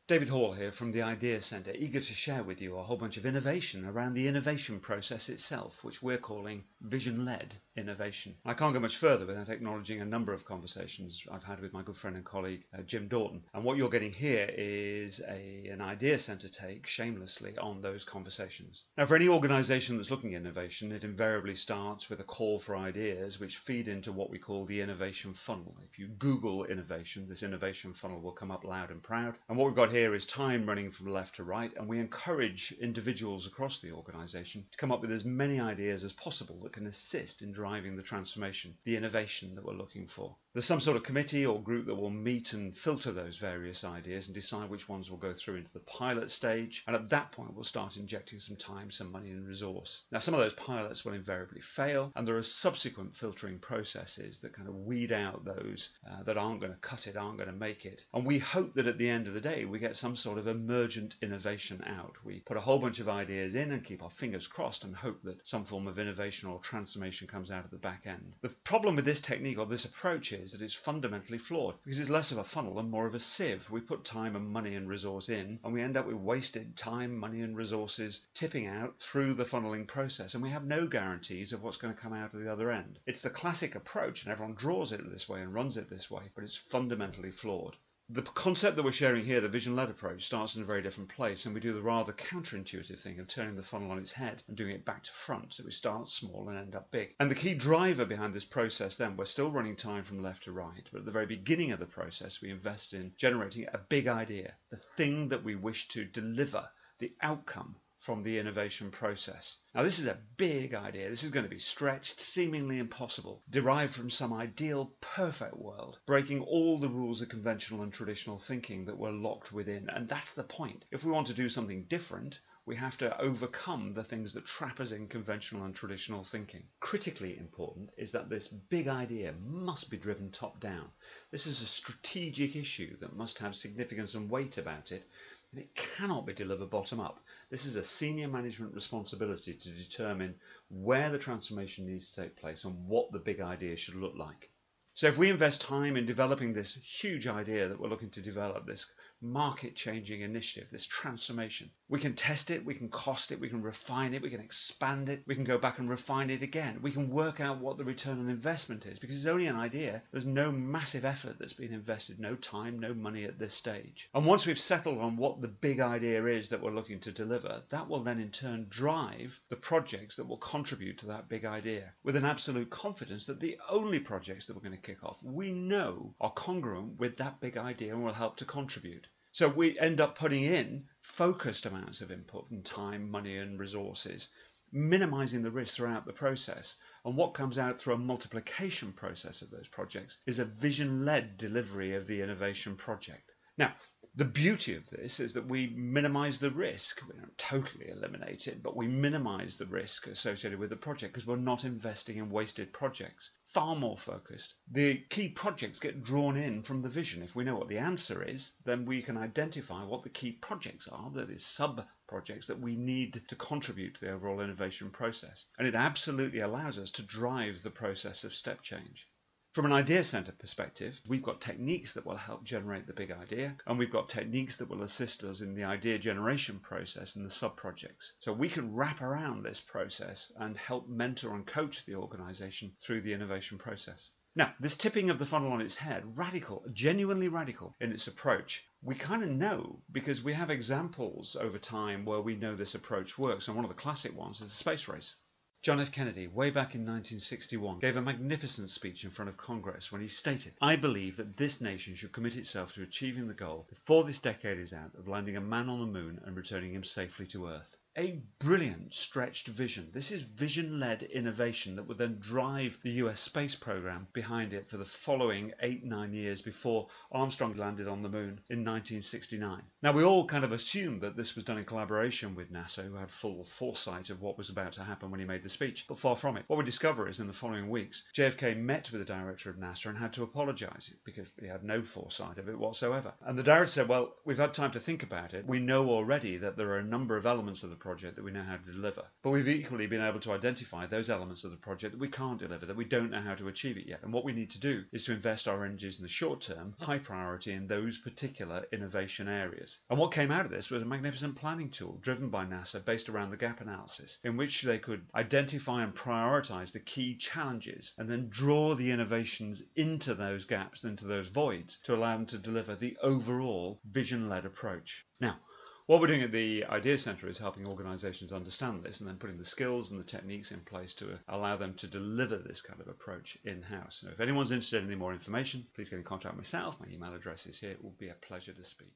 David Hall here from the Idea Centre, eager to share with you a whole bunch of innovation around the innovation process itself, which we're calling vision-led innovation. I can't go much further without acknowledging a number of conversations I've had with my good friend and colleague Jim Dorton. And what you're getting here is an Idea Centre take, shamelessly, on those conversations. Now, for any organisation that's looking at innovation, it invariably starts with a call for ideas which feed into what we call the innovation funnel. If you Google innovation, this innovation funnel will come up loud and proud. And what we've got here is time running from left to right, and we encourage individuals across the organisation to come up with as many ideas as possible that can assist in driving the transformation, the innovation that we're looking for. There's some sort of committee or group that will meet and filter those various ideas and decide which ones will go through into the pilot stage, and at that point we'll start injecting some time, some money and resource. Now, some of those pilots will invariably fail, and there are subsequent filtering processes that kind of weed out those that aren't going to cut it, aren't going to make it. And we hope that at the end of the day we get some sort of emergent innovation out. We put a whole bunch of ideas in and keep our fingers crossed and hope that some form of innovation or transformation comes out of the back end. The problem with this technique or this approach is that it's fundamentally flawed because it's less of a funnel and more of a sieve. We put time and money and resource in and we end up with wasted time, money and resources tipping out through the funneling process, and we have no guarantees of what's going to come out of the other end. It's the classic approach and everyone draws it this way and runs it this way, but it's fundamentally flawed. The concept that we're sharing here, the vision-led approach, starts in a very different place, and we do the rather counterintuitive thing of turning the funnel on its head and doing it back to front, so we start small and end up big. And the key driver behind this process then, we're still running time from left to right, but at the very beginning of the process we invest in generating a big idea, the thing that we wish to deliver, the outcome from the innovation process. Now, this is a big idea. This is going to be stretched, seemingly impossible, derived from some ideal, perfect world, breaking all the rules of conventional and traditional thinking that we're locked within. And that's the point. If we want to do something different, we have to overcome the things that trap us in conventional and traditional thinking. Critically important is that this big idea must be driven top down. This is a strategic issue that must have significance and weight about it. It cannot be delivered bottom up. This is a senior management responsibility to determine where the transformation needs to take place and what the big idea should look like. So if we invest time in developing this huge idea that we're looking to develop, this market-changing initiative, this transformation, we can test it, we can cost it, we can refine it, we can expand it, we can go back and refine it again. We can work out what the return on investment is because it's only an idea. There's no massive effort that's been invested, no time, no money at this stage. And once we've settled on what the big idea is that we're looking to deliver, that will then in turn drive the projects that will contribute to that big idea with an absolute confidence that the only projects that we're going to kick off we know are congruent with that big idea and will help to contribute. So we end up putting in focused amounts of input and time, money and resources, minimizing the risk throughout the process. And what comes out through a multiplication process of those projects is a vision-led delivery of the innovation project. Now, the beauty of this is that we minimize the risk. We don't totally eliminate it, but we minimize the risk associated with the project because we're not investing in wasted projects. Far more focused. The key projects get drawn in from the vision. If we know what the answer is, then we can identify what the key projects are, that is sub-projects that we need to contribute to the overall innovation process. And it absolutely allows us to drive the process of step change. From an Idea Centre perspective, we've got techniques that will help generate the big idea, and we've got techniques that will assist us in the idea generation process and the sub-projects. So we can wrap around this process and help mentor and coach the organisation through the innovation process. Now, this tipping of the funnel on its head, radical, genuinely radical in its approach, we kind of know because we have examples over time where we know this approach works, and one of the classic ones is the space race. John F. Kennedy, way back in 1961, gave a magnificent speech in front of Congress when he stated, "I believe that this nation should commit itself to achieving the goal before this decade is out of landing a man on the moon and returning him safely to Earth." A brilliant stretched vision. This is vision-led innovation that would then drive the US space program behind it for the following 8-9 years before Armstrong landed on the moon in 1969. Now, we all kind of assumed that this was done in collaboration with NASA, who had full foresight of what was about to happen when he made the speech, but far from it. What we discover is in the following weeks, JFK met with the director of NASA and had to apologise because he had no foresight of it whatsoever. And the director said, "Well, we've had time to think about it. We know already that there are a number of elements of the project that we know how to deliver. But we've equally been able to identify those elements of the project that we can't deliver, that we don't know how to achieve it yet. And what we need to do is to invest our energies in the short term, high priority in those particular innovation areas. And what came out of this was a magnificent planning tool driven by NASA based around the gap analysis, in which they could identify and prioritize the key challenges and then draw the innovations into those gaps, into those voids, to allow them to deliver the overall vision-led approach. Now, what we're doing at the Idea Centre is helping organisations understand this and then putting the skills and the techniques in place to allow them to deliver this kind of approach in-house. Now, if anyone's interested in any more information, please get in contact with myself. My email address is here. It will be a pleasure to speak.